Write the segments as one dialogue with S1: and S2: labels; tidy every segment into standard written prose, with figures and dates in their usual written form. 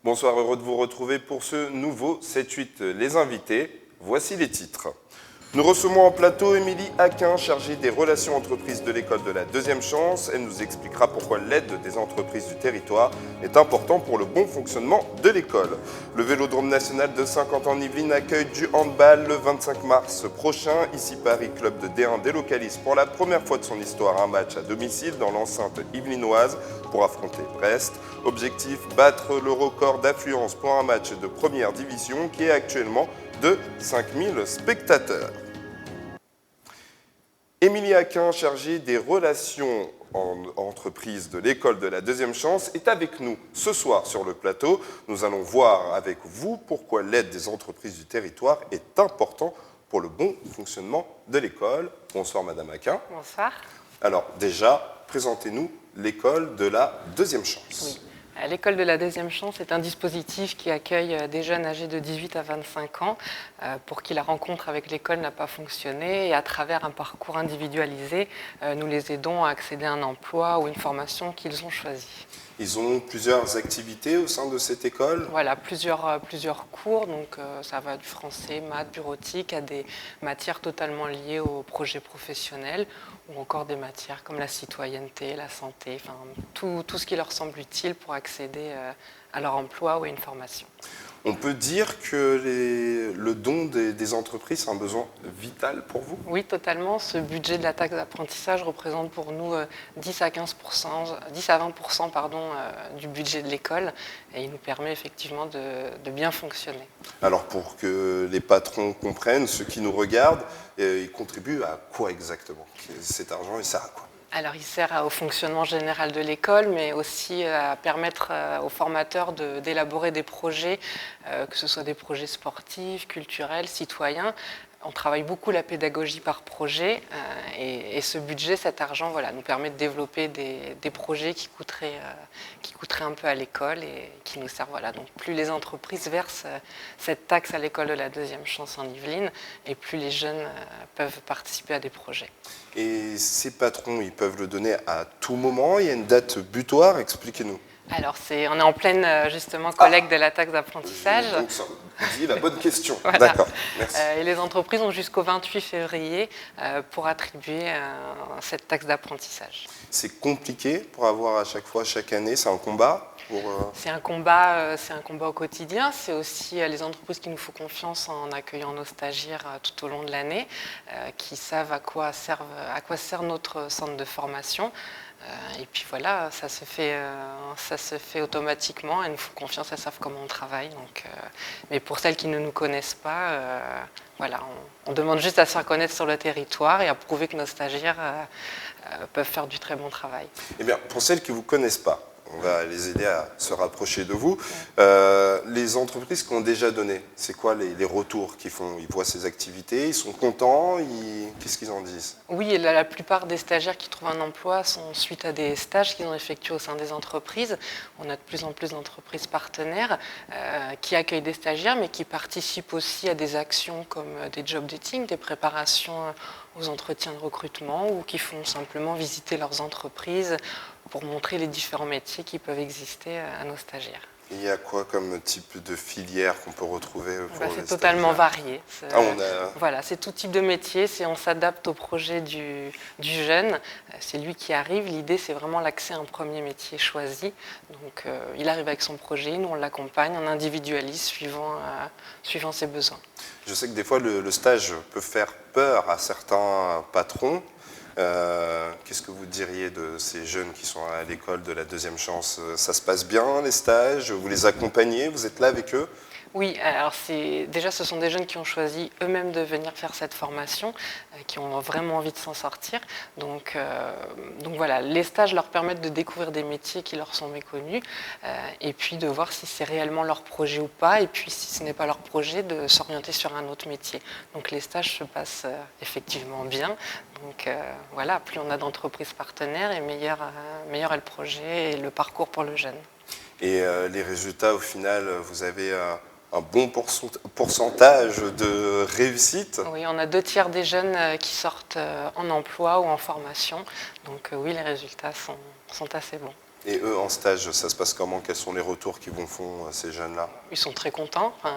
S1: Bonsoir, heureux de vous retrouver pour ce nouveau 7-8 Les Invités. Voici les titres. Nous recevons en plateau Émilie Aquin, chargée des relations entreprises de l'école de la deuxième chance. Elle nous expliquera pourquoi l'aide des entreprises du territoire est important pour le bon fonctionnement de l'école. Le Vélodrome national de Saint-Quentin-en-Yvelines accueille du handball le 25 mars prochain. Ici Paris Club de D1 délocalise pour la première fois de son histoire un match à domicile dans l'enceinte yvelinoise pour affronter Brest. Objectif, battre le record d'affluence pour un match de première division qui est actuellement de 5000 spectateurs. Émilie Aquin, chargée des relations en entreprise de l'école de la deuxième chance, est avec nous ce soir sur le plateau. Nous allons voir avec vous pourquoi l'aide des entreprises du territoire est importante pour le bon fonctionnement de l'école. Bonsoir Madame Aquin.
S2: Bonsoir.
S1: Alors déjà, présentez-nous l'école de la deuxième chance.
S2: Oui. L'école de la deuxième chance est un dispositif qui accueille des jeunes âgés de 18 à 25 ans pour qui la rencontre avec l'école n'a pas fonctionné et à travers un parcours individualisé, nous les aidons à accéder à un emploi ou une formation qu'ils ont choisie.
S1: Ils ont plusieurs activités au sein de cette école.
S2: Voilà, plusieurs cours, donc ça va du français, maths, bureautique, à des matières totalement liées au projet professionnel ou encore des matières comme la citoyenneté, la santé, enfin, tout ce qui leur semble utile pour accéder à leur emploi ou à une formation.
S1: On peut dire que le don des entreprises est un besoin vital pour vous?
S2: Oui, totalement. Ce budget de la taxe d'apprentissage représente pour nous 10 à 20% du budget de l'école et il nous permet effectivement de bien fonctionner.
S1: Alors pour que les patrons comprennent, ceux qui nous regardent, ils contribuent à quoi exactement? Cet argent, il sert à quoi?
S2: Alors, il sert au fonctionnement général de l'école, mais aussi à permettre aux formateurs d'élaborer des projets, que ce soit des projets sportifs, culturels, citoyens. On travaille beaucoup la pédagogie par projet et ce budget, cet argent, voilà, nous permet de développer des projets qui coûteraient un peu à l'école et qui nous servent. Voilà. Donc, plus les entreprises versent cette taxe à l'école de la deuxième chance en Yvelines et plus les jeunes peuvent participer à des projets.
S1: Et ces patrons, ils peuvent le donner à tout moment? Il y a une date butoir? Expliquez-nous.
S2: Alors, on est en pleine, justement, collecte de la taxe d'apprentissage.
S1: Donc, ça vous dit la bonne question.
S2: Voilà.
S1: D'accord, merci.
S2: Et les entreprises ont jusqu'au 28 février pour attribuer cette taxe d'apprentissage.
S1: C'est compliqué pour avoir à chaque fois, chaque année, c'est un combat
S2: C'est un combat au quotidien. C'est aussi les entreprises qui nous font confiance en accueillant nos stagiaires tout au long de l'année, qui savent à quoi sert notre centre de formation. Et puis voilà, ça se fait automatiquement. Elles nous font confiance, elles savent comment on travaille. Donc, mais pour celles qui ne nous connaissent pas, voilà, on demande juste à se faire connaître sur le territoire et à prouver que nos stagiaires peuvent faire du très bon travail.
S1: Eh bien, pour celles qui ne vous connaissent pas, on va les aider à se rapprocher de vous. Les entreprises qui ont déjà donné, c'est quoi les retours qu'ils font? Ils voient ces activités, ils sont contents, qu'est-ce qu'ils en disent?
S2: Oui, et la plupart des stagiaires qui trouvent un emploi sont suite à des stages qu'ils ont effectués au sein des entreprises. On a de plus en plus d'entreprises partenaires qui accueillent des stagiaires, mais qui participent aussi à des actions comme des job dating, des préparations aux entretiens de recrutement ou qui font simplement visiter leurs entreprises pour montrer les différents métiers qui peuvent exister à nos stagiaires.
S1: Il y a quoi comme type de filière qu'on peut retrouver pour les
S2: C'est totalement varié. Voilà, c'est tout type de métier. On s'adapte au projet du jeune. C'est lui qui arrive. L'idée, c'est vraiment l'accès à un premier métier choisi. Donc, il arrive avec son projet. Nous, on l'accompagne, on individualise suivant ses besoins.
S1: Je sais que des fois, le stage peut faire peur à certains patrons. Qu'est-ce que vous diriez de ces jeunes qui sont à l'école de la deuxième chance? Ça se passe bien, les stages? Vous les accompagnez? Vous êtes là avec eux?
S2: Oui, alors déjà ce sont des jeunes qui ont choisi eux-mêmes de venir faire cette formation, qui ont vraiment envie de s'en sortir. Donc voilà, les stages leur permettent de découvrir des métiers qui leur sont méconnus et puis de voir si c'est réellement leur projet ou pas, et puis si ce n'est pas leur projet, de s'orienter sur un autre métier. Donc les stages se passent effectivement bien. Donc voilà, plus on a d'entreprises partenaires et meilleur est le projet et le parcours pour le jeune.
S1: Et les résultats, au final, vous avez un bon pourcentage de réussite?
S2: Oui, on a 2/3 des jeunes qui sortent en emploi ou en formation. Donc oui, les résultats sont assez bons.
S1: Et eux, en stage, ça se passe comment? Quels sont les retours qu'ils vous font, ces jeunes-là?
S2: Ils sont très contents. Enfin,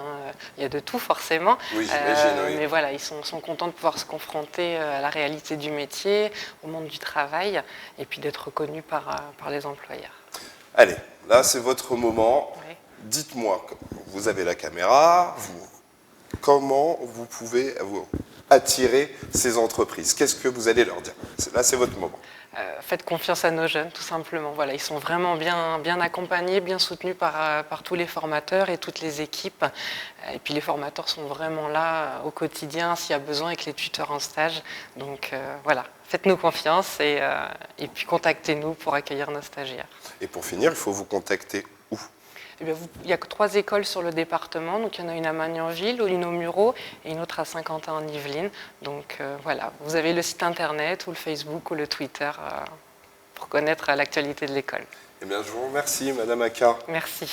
S2: il y a de tout forcément.
S1: Oui, j'imagine, oui.
S2: Mais voilà, ils sont contents de pouvoir se confronter à la réalité du métier, au monde du travail, et puis d'être reconnus par les employeurs.
S1: Allez, là, c'est votre moment.
S2: Oui.
S1: Dites-moi, vous avez la caméra, comment vous pouvez attirer ces entreprises? Qu'est-ce que vous allez leur dire? Là, c'est votre moment.
S2: Faites confiance à nos jeunes, tout simplement. Voilà, ils sont vraiment bien accompagnés, bien soutenus par tous les formateurs et toutes les équipes. Et puis les formateurs sont vraiment là au quotidien s'il y a besoin avec les tuteurs en stage. Donc voilà, faites-nous confiance et puis contactez-nous pour accueillir nos stagiaires.
S1: Et pour finir, il faut vous contacter où?
S2: Eh bien, il y a que 3 écoles sur le département, donc il y en a une à Magnanville, une au Mureau et une autre à Saint-Quentin en Yvelines. Donc voilà, vous avez le site internet ou le Facebook ou le Twitter pour connaître l'actualité de l'école.
S1: Eh bien, je vous remercie, Madame Aka.
S2: Merci.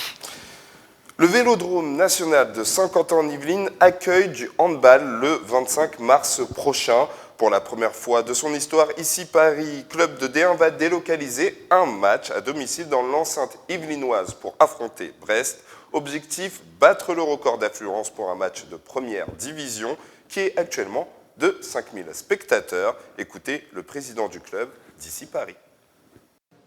S1: Le Vélodrome national de Saint-Quentin en Yvelines accueille du handball le 25 mars prochain. Pour la première fois de son histoire, ici Paris, club de D1 va délocaliser un match à domicile dans l'enceinte yvelinoise pour affronter Brest. Objectif, battre le record d'affluence pour un match de première division qui est actuellement de 5000 spectateurs. Écoutez le président du club d'ici Paris.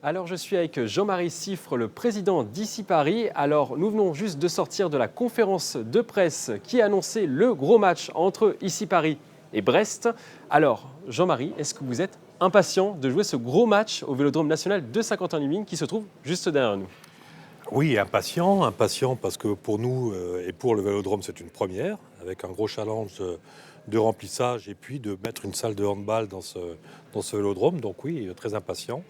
S3: Alors je suis avec Jean-Marie Siffre, le président d'ici Paris. Alors nous venons juste de sortir de la conférence de presse qui a annoncé le gros match entre ici Paris et Brest. Alors Jean-Marie, est-ce que vous êtes impatient de jouer ce gros match au Vélodrome national de Saint-Quentin-en-Yvelines qui se trouve juste derrière nous?
S4: Oui, impatient parce que pour nous et pour le Vélodrome c'est une première, avec un gros challenge de remplissage et puis de mettre une salle de handball dans ce Vélodrome. Donc oui, très impatient.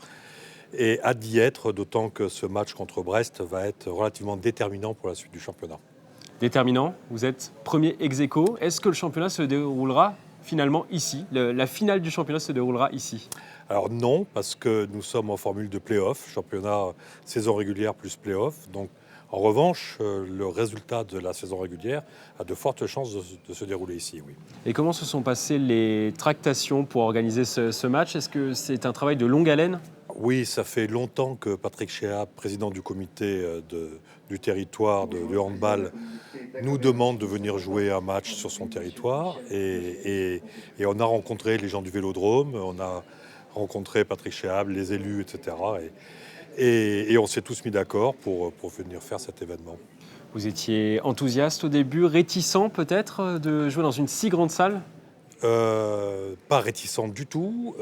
S4: Et hâte d'y être, d'autant que ce match contre Brest va être relativement déterminant pour la suite du championnat.
S3: Déterminant, vous êtes premier ex-aequo. Est-ce que le championnat se déroulera finalement ici? La finale du championnat se déroulera ici?
S4: Alors non, parce que nous sommes en formule de play-off, championnat saison régulière plus play-off. Donc en revanche, le résultat de la saison régulière a de fortes chances de se dérouler ici, oui.
S3: Et comment se sont passées les tractations pour organiser ce match? Est-ce que c'est un travail de longue haleine?
S4: Oui, ça fait longtemps que Patrick Chéab, président du comité du territoire de handball, nous demande de venir jouer un match sur son territoire. Et on a rencontré les gens du Vélodrome, on a rencontré Patrick Chéab, les élus, etc. Et on s'est tous mis d'accord pour venir faire cet événement.
S3: Vous étiez enthousiaste au début, réticent peut-être de jouer dans une si grande salle?
S4: Pas réticent du tout,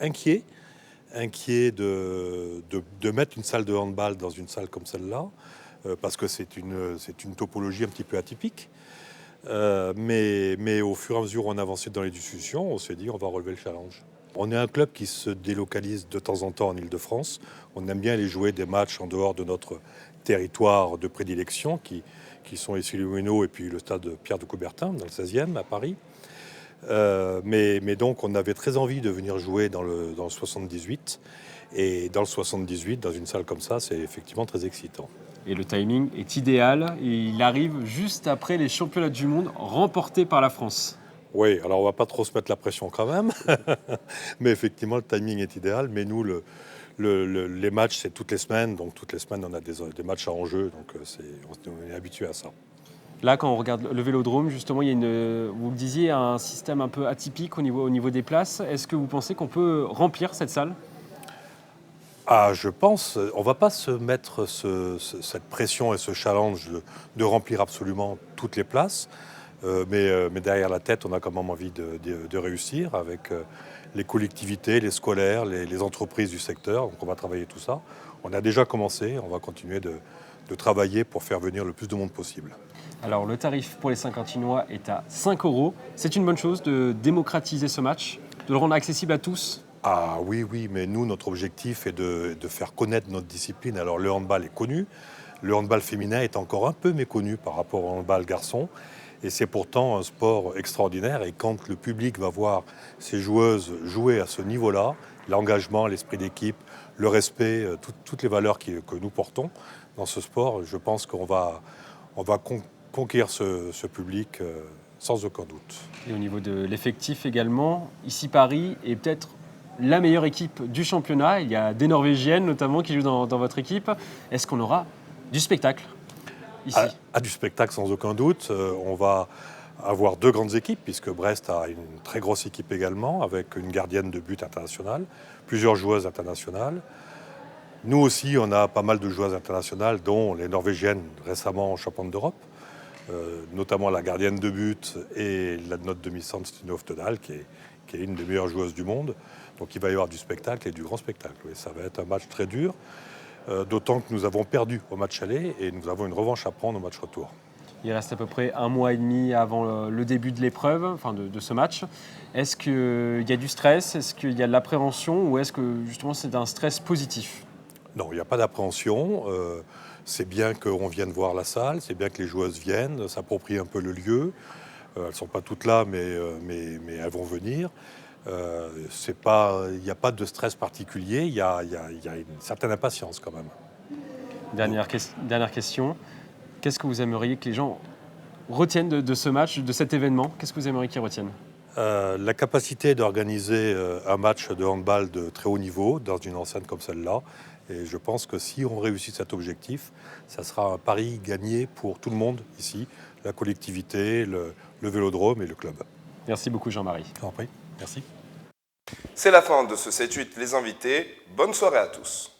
S4: inquiet de mettre une salle de handball dans une salle comme celle-là, parce que c'est une topologie un petit peu atypique. Mais au fur et à mesure où on avançait dans les discussions, on s'est dit on va relever le challenge. On est un club qui se délocalise de temps en temps en Ile-de-France. On aime bien aller jouer des matchs en dehors de notre territoire de prédilection, qui sont ici les Moulineaux et puis le stade Pierre de Coubertin, dans le 16e, à Paris. Mais donc on avait très envie de venir jouer dans le 78. Et dans le 78, dans une salle comme ça, c'est effectivement très excitant.
S3: Et le timing est idéal. Et il arrive juste après les championnats du monde remportés par la France.
S4: Oui, alors on va pas trop se mettre la pression quand même. Mais effectivement, le timing est idéal. Mais nous, les matchs, c'est toutes les semaines. Donc toutes les semaines, on a des matchs à enjeu. Donc on est habitué à ça.
S3: Là, quand on regarde le Vélodrome, justement, il y a vous le disiez, un système un peu atypique au niveau des places. Est-ce que vous pensez qu'on peut remplir cette salle?
S4: Ah, je pense. On ne va pas se mettre cette pression et ce challenge de remplir absolument toutes les places. Mais derrière la tête, on a quand même envie de réussir avec les collectivités, les scolaires, les entreprises du secteur. Donc on va travailler tout ça. On a déjà commencé. On va continuer de travailler pour faire venir le plus de monde possible.
S3: Alors, le tarif pour les Saint-Quentinois est à 5 €. C'est une bonne chose de démocratiser ce match, de le rendre accessible à tous?
S4: Ah oui, mais nous, notre objectif est de faire connaître notre discipline. Alors, le handball est connu. Le handball féminin est encore un peu méconnu par rapport au handball garçon. Et c'est pourtant un sport extraordinaire. Et quand le public va voir ces joueuses jouer à ce niveau-là, l'engagement, l'esprit d'équipe, le respect, toutes les valeurs que nous portons dans ce sport, je pense qu'on va conquérir ce public sans aucun doute.
S3: Et au niveau de l'effectif également, ici Paris est peut-être la meilleure équipe du championnat. Il y a des Norvégiennes notamment qui jouent dans votre équipe. Est-ce qu'on aura du spectacle ici?
S4: Du spectacle sans aucun doute. On va avoir deux grandes équipes, puisque Brest a une très grosse équipe également, avec une gardienne de but internationale, plusieurs joueuses internationales. Nous aussi, on a pas mal de joueuses internationales, dont les Norvégiennes récemment championnes d'Europe, notamment la gardienne de but et notre demi-centre Stine Oftedal, qui est une des meilleures joueuses du monde. Donc il va y avoir du spectacle et du grand spectacle. Et ça va être un match très dur, d'autant que nous avons perdu au match aller et nous avons une revanche à prendre au match retour.
S3: Il reste à peu près 1 mois et demi avant le début de l'épreuve, enfin de ce match. Est-ce qu'il y a du stress? Est-ce qu'il y a de l'appréhension? Ou est-ce que justement c'est un stress positif?
S4: Non, il n'y a pas d'appréhension. C'est bien qu'on vienne voir la salle, c'est bien que les joueuses viennent, s'approprient un peu le lieu. Elles ne sont pas toutes là, mais elles vont venir. Il n'y a pas de stress particulier, il y a une certaine impatience quand même.
S3: Dernière question. Qu'est-ce que vous aimeriez que les gens retiennent de ce match, de cet événement? Qu'est-ce que vous aimeriez qu'ils retiennent?
S4: La capacité d'organiser un match de handball de très haut niveau dans une enceinte comme celle-là. Et je pense que si on réussit cet objectif, ça sera un pari gagné pour tout le monde ici, la collectivité, le vélodrome et le club.
S3: Merci beaucoup Jean-Marie.
S4: Je t'en prie, merci.
S1: C'est la fin de ce 7-8 Les Invités. Bonne soirée à tous.